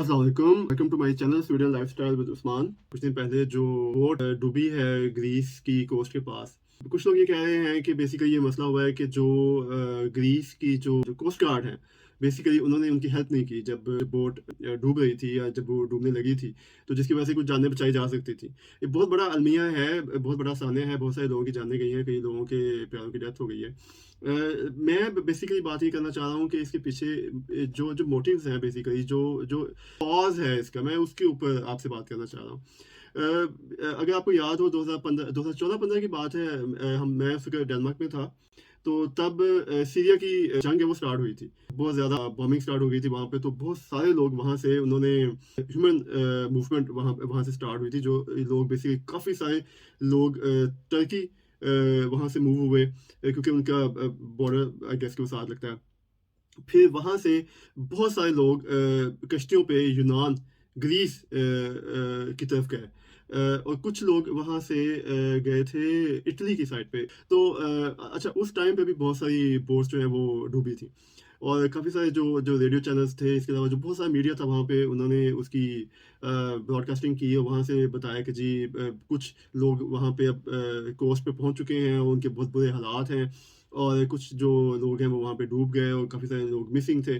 अस्सलाम वालेकुम, welcome to my channel Sweden lifestyle with Usman. कुछ दिन पहले जो बोट डूबी है ग्रीस की कोस्ट के पास, कुछ लोग ये कह रहे हैं कि बेसिकली ये मसला हुआ है कि जो ग्रीस की जो कोस्ट गार्ड है, बेसिकली उन्होंने उनकी हेल्प नहीं की जब बोट डूब रही थी या जब वो डूबने लगी थी, तो जिसकी वजह से कुछ जानें बचाई जा सकती थी। ये बहुत बड़ा अलमिया है, बहुत बड़ा सानिया है, बहुत सारे लोगों की जानें गई हैं, कई लोगों के प्यारों की डेथ हो गई है। मैं बेसिकली बात ये करना चाह रहा हूँ कि इसके पीछे जो जो मोटिव्स हैं, बेसिकली जो जो कॉज है इसका, मैं उसके ऊपर आपसे बात करना चाह रहा हूँ। अगर आपको याद हो 2015 2014-15 की बात है, मैं उस वक्त डेनमार्क में था। तो तब सीरिया की जंग है वो स्टार्ट हुई थी। बहुत ज़्यादा बॉम्बिंग स्टार्ट हो गई थी वहाँ पे, तो बहुत सारे लोग वहाँ से उन्होंने ह्यूमन मूवमेंट वहाँ से स्टार्ट हुई थी। जो लोग बेसिकली काफ़ी सारे लोग टर्की वहाँ से मूव हुए, क्योंकि उनका बॉर्डर आई गेस के साथ लगता है। फिर वहाँ से बहुत सारे लोग कश्तियों पे यूनान, ग्रीस की तरफ गए। और कुछ लोग वहाँ से गए थे इटली की साइड पे। तो अच्छा, उस टाइम पे भी बहुत सारी बोट्स जो हैं वो डूबी थी, और काफ़ी सारे जो जो रेडियो चैनल्स थे, इसके अलावा जो बहुत सारा मीडिया था वहाँ पे, उन्होंने उसकी ब्रॉडकास्टिंग की और वहाँ से बताया कि जी कुछ लोग वहाँ पे अब कोस्ट पे पहुँच चुके हैं और उनके बहुत बुरे हालात हैं, और कुछ जो लोग हैं वो वहाँ पे डूब गए और काफ़ी सारे लोग मिसिंग थे।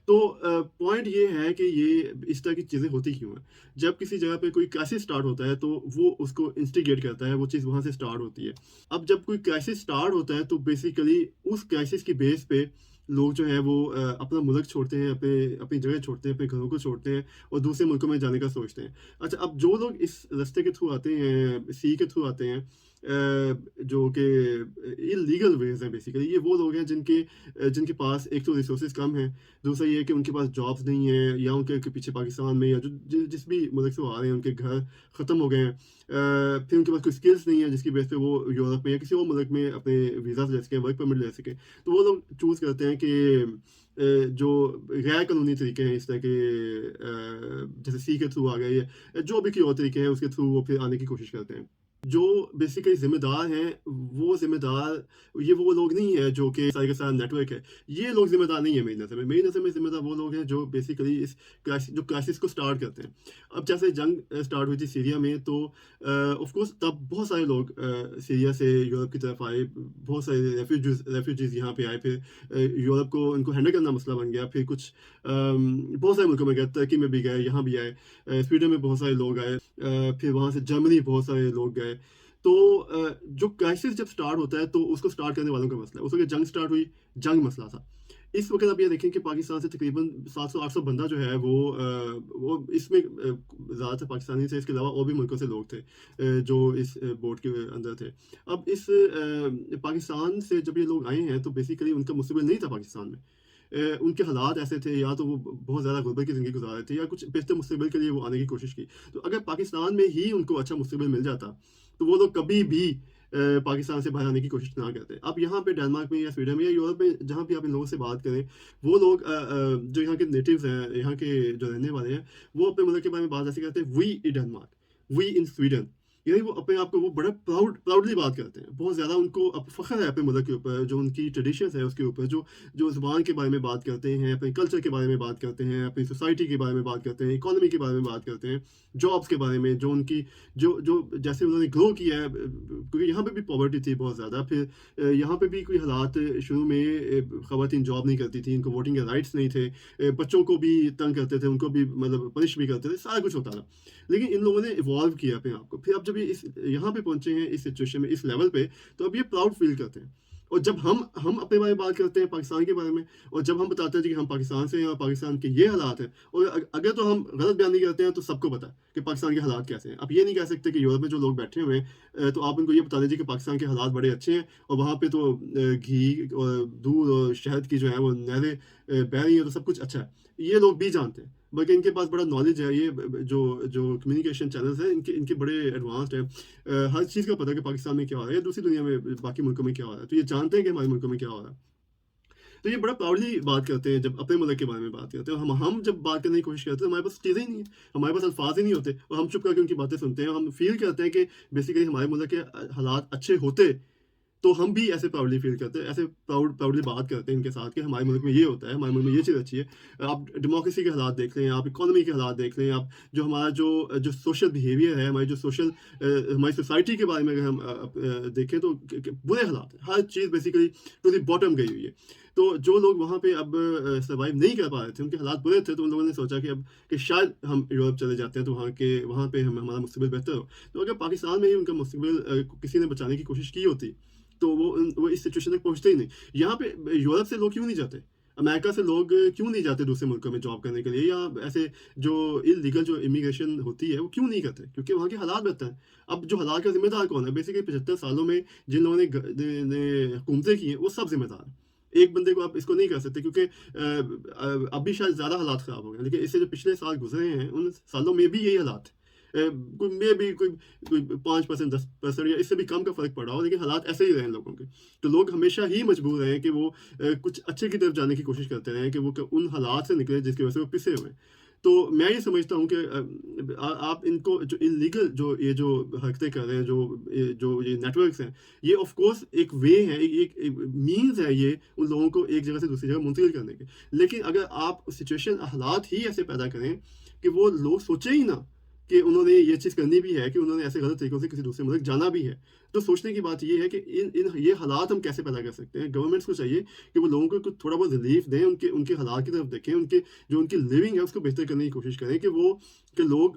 तो पॉइंट ये है कि ये इस तरह की चीज़ें होती क्यों हैं? जब किसी जगह पे कोई क्राइसिस स्टार्ट होता है, तो वो उसको इंस्टिगेट करता है, वो चीज़ वहाँ से स्टार्ट होती है। अब जब कोई क्राइसिस स्टार्ट होता है, तो बेसिकली उस क्राइसिस की बेस पे लोग जो हैं वो अपना मुल्क छोड़ते हैं, अपनी जगह छोड़ते हैं, अपने घरों को छोड़ते हैं और दूसरे मुल्कों में जाने का सोचते हैं। अच्छा, अब जो लोग इस रास्ते के थ्रू आते हैं, सी के थ्रू आते हैं, जो कि इल्लीगल वेज़ हैं, बेसिकली ये वो लोग हैं जिनके पास एक तो रिसोर्सेज़ कम हैं, दूसरा ये है कि उनके पास जॉब्स नहीं है, या उनके पीछे पाकिस्तान में या जिस भी मुल्क से वो आ रहे हैं, उनके घर ख़त्म हो गए हैं। फिर उनके पास कोई स्किल्स नहीं है जिसकी बेस पे वो यूरोप में या किसी और मुल्क में अपने वीज़ा ले सकें, वर्क परमिट ले सकें। तो वो लोग चूज़ करते हैं कि जो गैर कानूनी तरीके हैं इस तरह के, जैसे सी के थ्रू आ गए, या जो भी कोई और तरीके हैं उसके थ्रू वो फिर आने की कोशिश करते हैं। जो बेसिकली ज़िम्मेदार हैं, वो ज़िम्मेदार ये वो लोग नहीं है जो कि सारे का सारा नेटवर्क है। ये लोग ज़िम्मेदार नहीं है मेरी नज़र में। मेरी नज़र में ज़िम्मेदार वो लोग हैं जो बेसिकली इस क्राइसिस को स्टार्ट करते हैं। अब जैसे जंग स्टार्ट हुई थी सीरिया में, तो ऑफ कोर्स तब बहुत सारे लोग सीरिया से यूरोप की तरफ आए। बहुत सारे रेफ्यूजीज़ यहाँ पे आए, फिर यूरोप को उनको हैंडल करना मसला बन गया। फिर कुछ बहुत सारे मुल्कों में गए, तुर्की में भी गए, यहाँ भी आए, स्वीडन में बहुत सारे लोग आए, फिर वहाँ से जर्मनी बहुत सारे लोग गए। तो जो क्राइसिस जब स्टार्ट होता है, तो उसको स्टार्ट करने वालों का मसला है। उस वक़्त जंग स्टार्ट हुई, जंग मसला था। इस वक़्त आप ये देखें कि पाकिस्तान से तकरीबन 700-800 बंदा जो है वो इसमें ज़्यादातर पाकिस्तानी से, इसके अलावा और भी मुल्कों से लोग थे जो इस बोट के अंदर थे। अब इस पाकिस्तान से जब ये लोग आए हैं, तो बेसिकली उनका मुस्तकबिल नहीं था पाकिस्तान में। उनके हालात ऐसे थे, या तो वो बहुत ज़्यादा गुर्बत की ज़िंदगी गुज़ार रहे थे, या कुछ बेहतर मुस्तकबिल के लिए वो आने की कोशिश की। तो अगर पाकिस्तान में ही उनको अच्छा मुस्तकबिल मिल जाता, तो वो लोग कभी भी पाकिस्तान से बाहर आने की कोशिश ना करते। अब यहाँ पे डेनमार्क में या स्वीडन में या यूरोप में जहाँ भी आप इन लोगों से बात करें, वो लोग जो यहाँ के नेटिव्स हैं, यहाँ के जो रहने वाले हैं, वो अपने मुल्क के बारे में बात ऐसे करते हैं, we in Denmark, we in Sweden. यानी वो अपने आप को वो बड़ा प्राउडली बात करते हैं। बहुत ज़्यादा उनको अब फ़ख्र है अपने मुल्क के ऊपर, जो उनकी ट्रेडिशंस है उसके ऊपर, जो जो ज़ुबान के बारे में बात करते हैं, अपने कल्चर के बारे में बात करते हैं, अपनी सोसाइटी के बारे में बात करते हैं, इकोनॉमी के बारे में बात करते हैं, जॉब्स के बारे में, जो उनकी जो जो जैसे उन्होंने ग्रो किया है, क्योंकि यहाँ पे भी पॉवर्टी थी बहुत ज़्यादा। फिर यहाँ पे भी कोई हालात शुरू में ख़वातीन जॉब नहीं करती थी, इनको वोटिंग के राइट्स नहीं थे, बच्चों को भी तंग करते थे, उनको भी मतलब पनिश भी करते थे, सारा कुछ होता था। लेकिन इन लोगों ने इवॉल्व किया अपने आप को। फिर अब जब ये इस यहाँ पे पहुँचे हैं, इस सिचुएशन में, इस लेवल पे, तो अब ये प्राउड फ़ील करते हैं। और जब हम अपने बारे में बात करते हैं, पाकिस्तान के बारे में, और जब हम बताते हैं जी कि हम पाकिस्तान से हैं और पाकिस्तान के ये हालात हैं, और अगर तो हम गलत बयानी करते हैं, तो सबको पता है कि पाकिस्तान के हालात कैसे हैं। आप ये नहीं कह सकते कि यूरोप में जो लोग बैठे हुए हैं, तो आप उनको ये बता दीजिए कि पाकिस्तान के हालात बड़े अच्छे हैं, और वहाँ पे तो घी और दूध और शहद की जो है वो नहरें बह रही हैं, तो सब कुछ अच्छा है। ये लोग भी जानते हैं, बल्कि इनके पास बड़ा नॉलेज है। ये जो जो कम्युनिकेशन चैनल्स हैं, इनके इनके बड़े एडवांस्ड है। हर चीज़ का पता है कि पाकिस्तान में क्या हो रहा है या दूसरी दुनिया में बाकी मुल्कों में क्या हो रहा है। तो ये जानते हैं कि हमारे मुल्कों में क्या हो रहा है। तो ये बड़ा प्राउडली बात करते हैं जब अपने मुल्क के बारे में बात करते हैं। हम जब बात करने की कोशिश करते हैं, तो हमारे पास चीज़ें ही नहीं है, हमारे पास अल्फाज ही नहीं होते, और हम चुप करके उनकी बातें सुनते हैं। हम फील करते हैं कि बेसिकली हमारे मुल्क के हालात अच्छे होते, तो हम भी ऐसे प्राउडली फ़ील करते हैं, ऐसे प्राउडली बात करते हैं इनके साथ कि हमारे मुल्क में ये होता है, हमारे मुल्क में ये चीज़ अच्छी है। आप डेमोक्रेसी के हालात देख लें, आप इकोनॉमी के हालात देख लें, आप जो हमारा जो सोशल बिहेवियर है, हमारी जो हमारी सोसाइटी के बारे में अगर हम देखें तो बुरे हालात हैं। हर चीज़ बेसिकली टू द बॉटम गई हुई है। तो जो लोग वहाँ पे अब सर्वाइव नहीं कर पा रहे थे, उनके हालात बुरे थे, तो उन लोगों ने सोचा कि अब कि शायद हम यूरोप चले जाते हैं तो वहाँ पे हमारा मुस्तकबिल बेहतर हो। तो अगर पाकिस्तान में ही उनका मुस्तकबिल किसी ने बचाने की कोशिश की होती, तो वो इस सिचुएशन तक पहुँचते ही नहीं। यहाँ पे यूरोप से लोग क्यों नहीं जाते? अमेरिका से लोग क्यों नहीं जाते दूसरे मुल्कों में जॉब करने के लिए, या ऐसे जो इल्लीगल जो इमिग्रेशन होती है वो क्यों नहीं करते? क्योंकि वहाँ के हालात बेहतर हैं। अब जो हालात का ज़िम्मेदार कौन है? बेसिकली 75 सालों में जिन लोगों ने हुकूमतें की हैं, वो सब ज़िम्मेदार हैं। एक बंदे को आप इसको नहीं कर सकते, क्योंकि अभी शायद ज़्यादा हालात ख़राब हो गए हैं, लेकिन इससे जो पिछले साल गुज़रे हैं, उन सालों में भी यही हालात थे। कोई मे बी कोई 5% 10% या इससे भी कम का फ़र्क पड़ा हो, लेकिन हालात ऐसे ही रहे हैं लोगों के। तो लोग हमेशा ही मजबूर रहे हैं कि वो कुछ अच्छे की तरफ जाने की कोशिश करते रहें, कि वो उन हालात से निकलें जिसकी वजह से वो पिसे हुए हैं। तो मैं ये समझता हूँ कि आप इनको जो इल्लीगल जो हरकतें कर रहे हैं, जो ये नेटवर्क्स हैं, ये ऑफ कोर्स एक वे है, एक मीन्स है ये उन लोगों को एक जगह से दूसरी जगह मुंतकिल करने के। लेकिन अगर आप सिचुएशन हालात ही ऐसे पैदा करें कि वो लोग सोचें ही ना कि उन्होंने ये चीज़ करनी भी है, कि उन्होंने ऐसे गलत तरीकों से किसी दूसरे मुल्क जाना भी है। तो सोचने की बात ये है कि इन इन ये हालात हम कैसे पैदा कर सकते हैं? गवर्नमेंट्स को चाहिए कि वो लोगों को कुछ थोड़ा बहुत रिलीफ़ दें, उनके उनके हालात की तरफ देखें, उनकी लिविंग है उसको बेहतर करने की कोशिश करें, कि लोग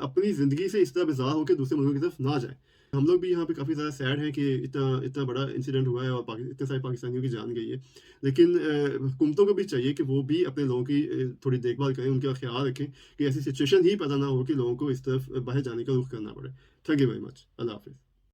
अपनी ज़िंदगी से इस तरह बेज़ार होके दूसरे मुल्कों की तरफ ना जाएँ। हम लोग भी यहाँ पे काफ़ी ज़्यादा सैड हैं कि इतना इतना बड़ा इंसिडेंट हुआ है और इतने सारे पाकिस्तानियों की जान गई है। लेकिन हुकूमतों को भी चाहिए कि वो भी अपने लोगों की थोड़ी देखभाल करें, उनका ख़्याल रखें कि ऐसी सिचुएशन ही पैदा ना हो कि लोगों को इस तरफ बाहर जाने का रुख करना पड़े। Thank you very much. अल्लाह हाफ़िज़।